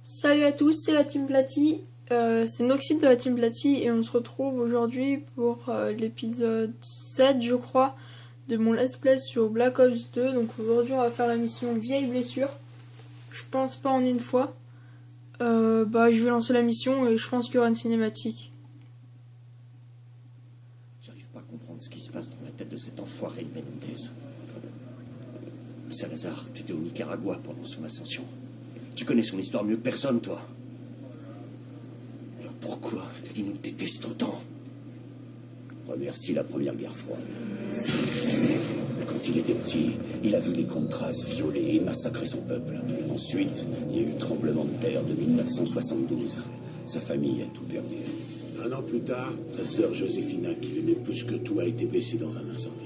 Salut à tous, c'est la Team Platy, c'est Noxide de la Team Platy et on se retrouve aujourd'hui pour l'épisode 7 je crois de mon let's play sur Black Ops 2. Donc aujourd'hui on va faire la mission vieille blessure, je pense pas en une fois. Je vais lancer la mission et je pense qu'il y aura une cinématique. J'arrive pas à comprendre ce qui se passe dans la tête de cet enfoiré de Menendez. Salazar, t'étais au Nicaragua pendant son ascension. Tu connais son histoire mieux que personne, toi. Alors pourquoi il nous déteste autant? Remercie la Première Guerre froide. Quand il était petit, il a vu les Contras violer et massacrer son peuple. Ensuite, il y a eu le tremblement de terre de 1972. Sa famille a tout perdu. Un an plus tard, sa sœur Josefina, qui l'aimait plus que tout, a été blessée dans un incendie.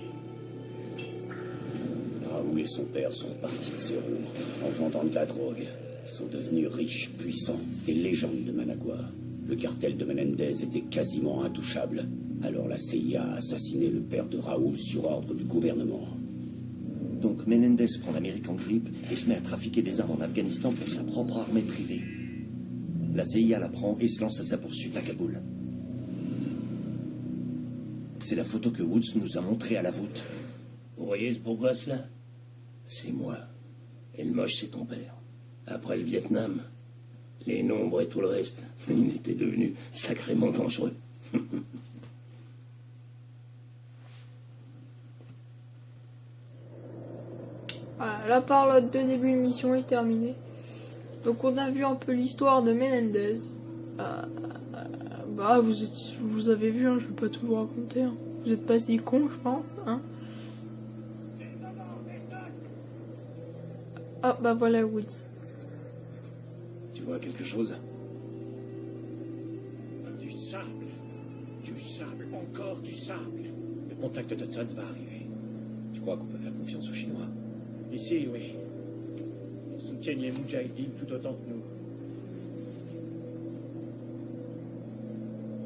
Raoul et son père sont repartis de zéro en vendant de la drogue. Ils sont devenus riches, puissants, des légendes de Managua. Le cartel de Menendez était quasiment intouchable. Alors la CIA a assassiné le père de Raoul sur ordre du gouvernement. Donc Menendez prend l'Amérique en grippe et se met à trafiquer des armes en Afghanistan pour sa propre armée privée. La CIA la prend et se lance à sa poursuite à Kaboul. C'est la photo que Woods nous a montrée à la voûte. Vous voyez ce beau gosse là? C'est moi. Et le moche, c'est ton père. Après le Vietnam, les nombres et tout le reste, il était devenu sacrément dangereux. Voilà, la parole de début de mission est terminée. Donc on a vu un peu l'histoire de Menendez. Vous avez vu, hein, je vais pas tout vous raconter. Hein. Vous êtes pas si con, je pense. Hein. Ah bah voilà Woods. Tu vois quelque chose? Du sable, encore du sable. Le contact de Todd va arriver. Tu crois qu'on peut faire confiance aux Chinois? Ici, oui. Ils soutiennent les Moudjahidines tout autant que nous.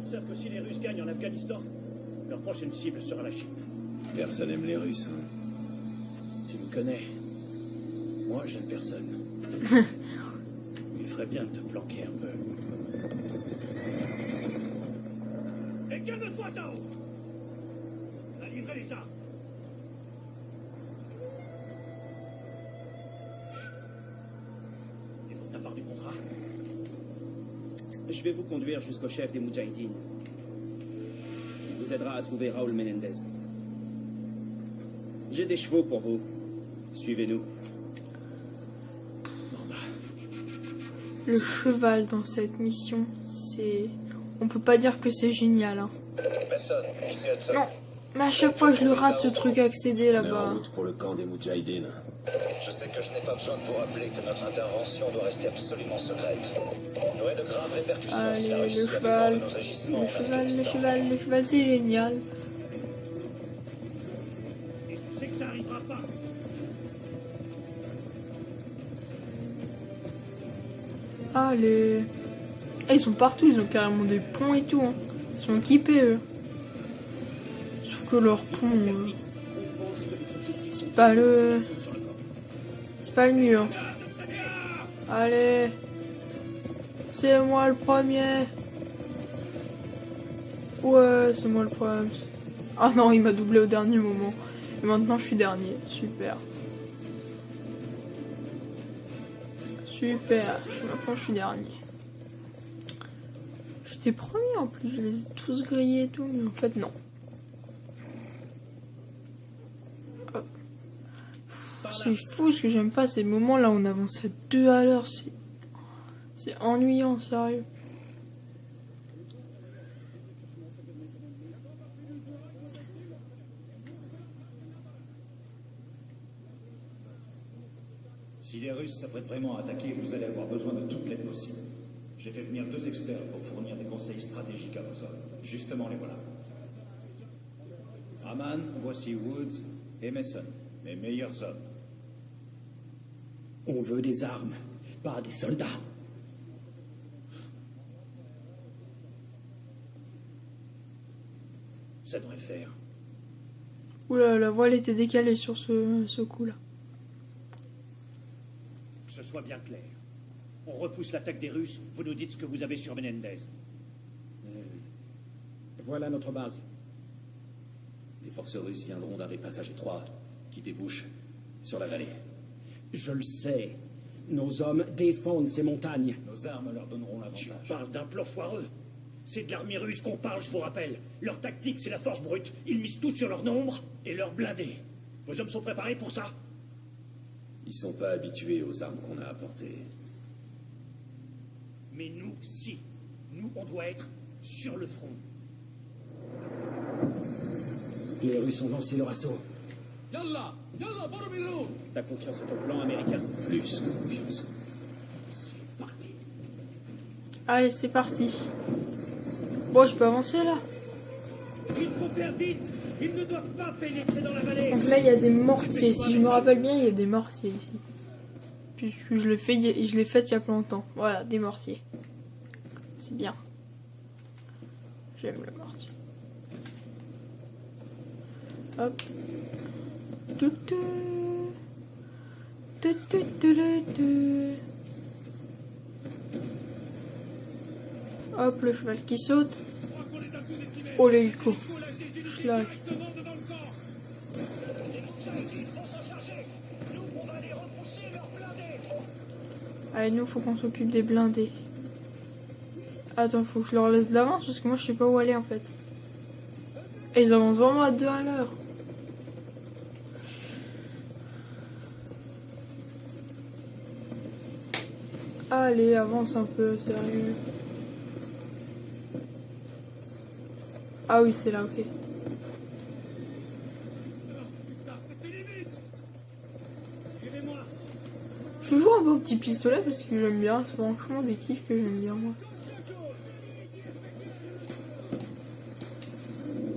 Ils savent que si les Russes gagnent en Afghanistan, leur prochaine cible sera la Chine. Personne n'aime les Russes, hein. Tu me connais. Moi, j'aime personne. Il ferait bien de te planquer un peu. Et calme-toi, Tao! On a livré les armes. Et pour ta part du contrat? Je vais vous conduire jusqu'au chef des Moudjahidines. Il vous aidera à trouver Raoul Menendez. J'ai des chevaux pour vous. Suivez-nous. Le cheval dans cette mission, c'est... On peut pas dire que c'est génial. Hein. Non, mais à chaque fois je le rate ce truc à accéder là-bas. Pour le camp des Moudjahidines. Je sais que je n'ai pas besoin de vous rappeler que notre intervention doit rester absolument secrète. Il y aurait de graves répercussions si la Allez, Russie le avait cheval, nos agissements en le Afghanistan. cheval, c'est génial. Et tu sais que ça arrivera pas. Allez. Ah, ils sont partout, ils ont carrément des ponts et tout. Hein. Ils sont équipés, eux. Sauf que leur pont, c'est pas le... C'est pas le mieux. Hein. Allez. C'est moi le premier. Ouais, c'est moi le premier. Ah non, il m'a doublé au dernier moment. Et maintenant, je suis dernier. Super. Super. Maintenant, je suis dernier. J'étais premier en plus. Je les ai tous grillés et tout. Mais en fait, non. Hop. C'est fou, ce que j'aime pas, ces moments-là où on avance à 2 à l'heure. C'est ennuyant, sérieux. Si les Russes s'apprêtent vraiment à attaquer, vous allez avoir besoin de toute l'aide possible. J'ai fait venir 2 experts pour fournir des conseils stratégiques à vos hommes. Justement, les voilà. Raman, voici Woods et Mason, mes meilleurs hommes. On veut des armes, pas des soldats. Ça devrait le faire. Oula, la voile était décalée sur ce coup-là. Que ce soit bien clair. On repousse l'attaque des Russes, vous nous dites ce que vous avez sur Menendez. Voilà notre base. Les forces russes viendront d'un des passages étroits qui débouchent sur la vallée. Je le sais. Nos hommes défendent ces montagnes. Nos armes leur donneront Tu l'avantage. parles d'un plan foireux. C'est de l'armée russe qu'on parle, je vous rappelle. Leur tactique, c'est la force brute. Ils misent tout sur leur nombre et leur blindés. Vos hommes sont préparés pour ça? Ils sont pas habitués aux armes qu'on a apportées. Mais nous, si. Nous, on doit être sur le front. Les Russes ont lancé leur assaut. T'as confiance en ton plan américain? Plus que confiance. C'est parti. Allez, c'est parti. Bon, je peux avancer là. Il faut faire vite. Ils ne doivent pas pénétrer dans la vallée. Donc là, il y a des mortiers. Si je me rappelle bien, il y a des mortiers ici. Puisque je l'ai fait il y a pas longtemps. Voilà, des mortiers. C'est bien. J'aime le mortier. Hop. Toutou. Toutou. Hop, le cheval qui saute. Oh, l'hélico. Schlag. Allez, nous, faut qu'on s'occupe des blindés. Attends, faut que je leur laisse de l'avance parce que moi, je sais pas où aller en fait. Et ils avancent vraiment à 2 à l'heure. Allez, avance un peu, sérieux. Ah oui, c'est là, ok. Je joue un peu au petit pistolet parce que j'aime bien. C'est franchement des kiffs que j'aime bien, moi.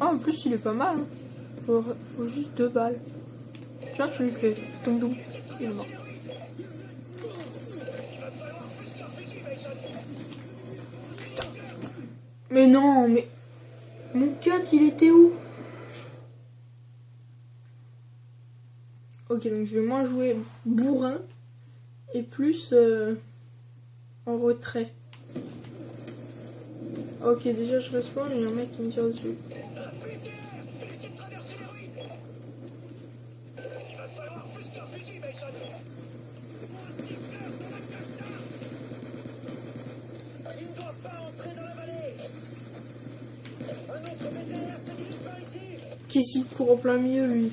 Ah, en plus, il est pas mal. Hein. Faut juste 2 balles. Tu vois, tu lui fais. Toum toum. Il est mort. Mais non, mais. Mon cut, il était où? Ok, donc je vais moins jouer bourrin et plus en retrait. Ok, déjà je respawn et il y a un mec qui me tire dessus. Qu'est-ce qu'il court en plein milieu, lui?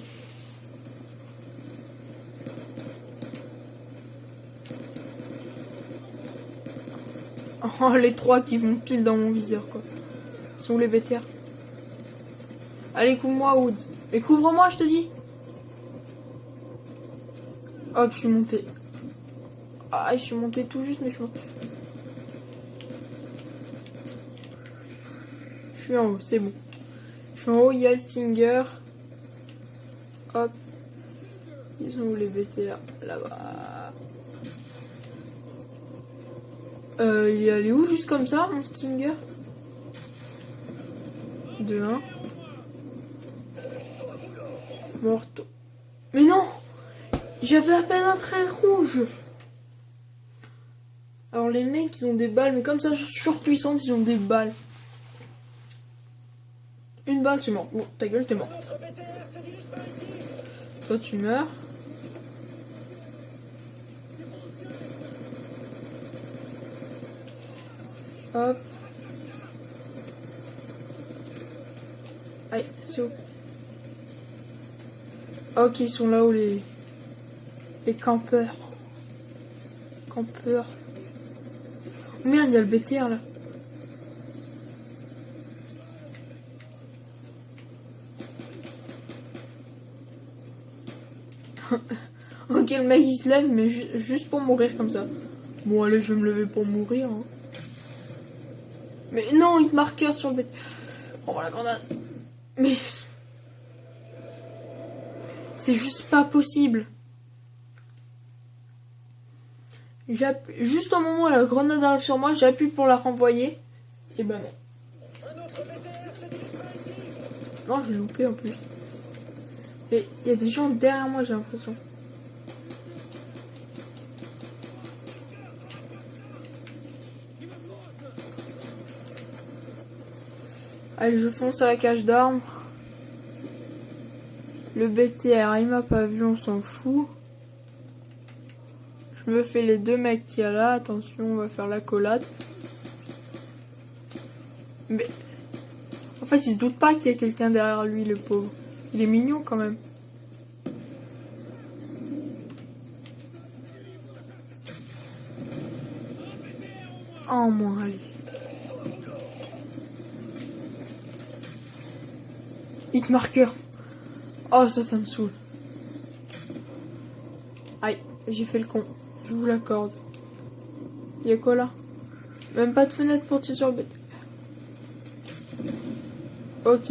Oh, les 3 qui vont pile dans mon viseur, quoi. Ils sont les BTR. Allez, couvre-moi, Wood. Mais couvre-moi, je te dis. Hop, je suis monté. Ah, je suis monté tout juste, mais je suis monté. Je suis en haut, c'est bon. Je suis en haut, il y a le Stinger. Hop. Ils sont où les BTR? Là-bas. Il est allé où juste comme ça, mon Stinger? 2-1. Morto. Mais non! J'avais à peine un trait rouge! Alors les mecs, ils ont des balles, mais comme ça, surpuissantes, ils ont des balles. Une balle, c'est mort. Bon, ta gueule, t'es mort. Toi, tu meurs. Hop. Allez, c'est où? Ok, ils sont là où les campeurs. Campeurs. Oh, merde, il y a le BTR là. Ok, le mec il se lève, mais juste pour mourir comme ça. Bon, allez, je vais me lever pour mourir. Hein. Mais non, il te marqueur sur le BTR. Oh la grenade. Mais. C'est juste pas possible. Juste au moment où la grenade arrive sur moi, j'appuie pour la renvoyer. Et ben non. Non, j'ai loupé en plus. Et il y a des gens derrière moi, j'ai l'impression. Allez, je fonce à la cage d'armes. Le BTR, il m'a pas vu, on s'en fout. Je me fais les 2 mecs qu'il y a là. Attention, on va faire la collade. Mais... en fait, il se doute pas qu'il y a quelqu'un derrière lui, le pauvre. Il est mignon quand même. Oh, moi, allez. Hit marker. Oh, ça me saoule. Aïe, j'ai fait le con. Je vous l'accorde. Y'a quoi là? Même pas de fenêtre pour tirer sur le bête. Ok.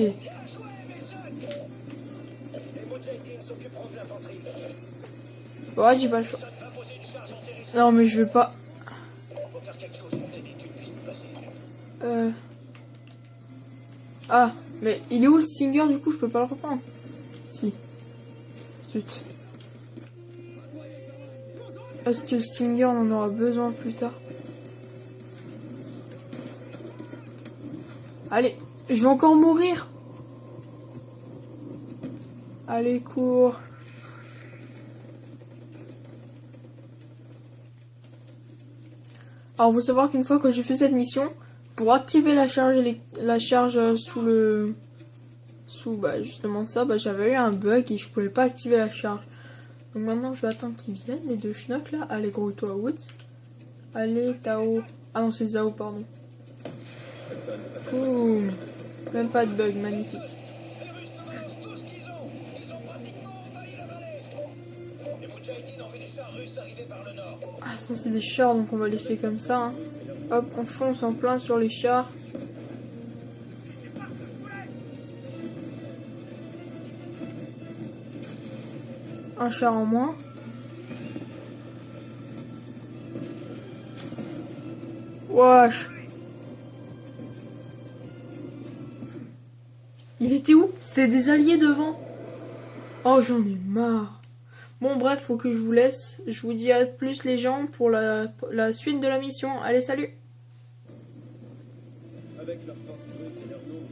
Ouais, j'ai pas le choix. Non, mais je vais pas. Ah, mais il est où le Stinger du coup? Je peux pas le reprendre. Si. Zut. Est-ce que le Stinger on en aura besoin plus tard? Allez, je vais encore mourir. Allez, cours. Alors, faut savoir qu'une fois que j'ai fait cette mission, pour activer la charge bah, justement ça, bah, j'avais eu un bug et je pouvais pas activer la charge. Donc maintenant, je vais attendre qu'ils viennent, les 2 schnocks là. Allez, gros, toi, Woods. Allez, Tao. Ah non, c'est Zao, pardon. Ouh, même pas de bug, magnifique. Ah, ça c'est des chars, donc on va laisser comme ça. Hein. Hop, on fonce en plein sur les chars. Un char en moins. Wesh. Il était où? C'était des alliés devant. Oh, j'en ai marre. Bon, bref, faut que je vous laisse. Je vous dis à plus les gens pour la suite de la mission. Allez, salut. Avec leur force brute et leur nombre,